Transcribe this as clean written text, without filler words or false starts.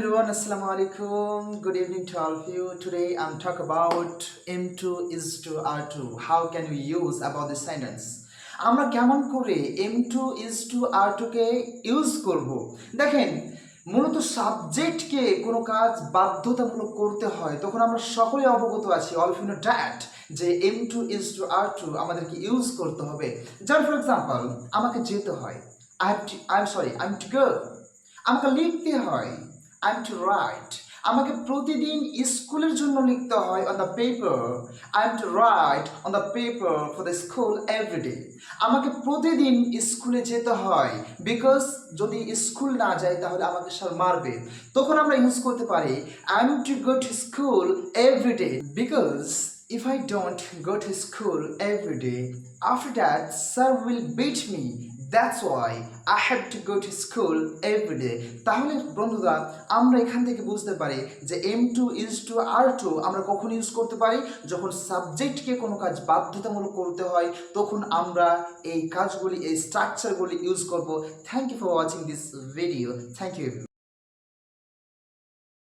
Everyone, assalamu alaikum. Good evening to all of you. Today I'm talk about M2 is to R2. How can we use about this sentence? আমরা কেমন করে M2 is to R2 K use করব? দেখেন, মূলত সাবজেক্টকে কোনো কাজ বাধ্যতামূলক করতে হয় তখন আমরা সকলে অবগত আছি, অল ইউ নো দ্যাট, যে M2 is to R2 আমাদেরকে ইউজ করতে হবে। যেমন ফর এক্সাম্পল, আমাকে যেতে হয়, I'm to go, আমাকে লিখতে হয়, I'm to write, আমাকে প্রতিদিন স্কুলের জন্য লিখতে হয় on the paper, I'm to write on the paper for the school every day, আমাকে প্রতিদিন স্কুলে যেতে হয় বিকজ যদি স্কুল না যাই তাহলে আমাকে স্যার মারবে, তখন আমরা ইউজ করতে পারি I'm to go to school every day because if I don't go to school every day, after that sir will beat me. That's why I have to go to school every day. তাহলে বন্ধুরা, আমরা এখান থেকে বুঝতে পারি যে M2 is to R2 আমরা কখন ইউজ করতে পারি, যখন সাবজেক্টকে কোনো কাজ বাধ্যতামূলক করতে হয় তখন আমরা এই কাজগুলি, এই স্ট্রাকচারগুলি ইউজ করব। Thank you for watching this video. Thank you.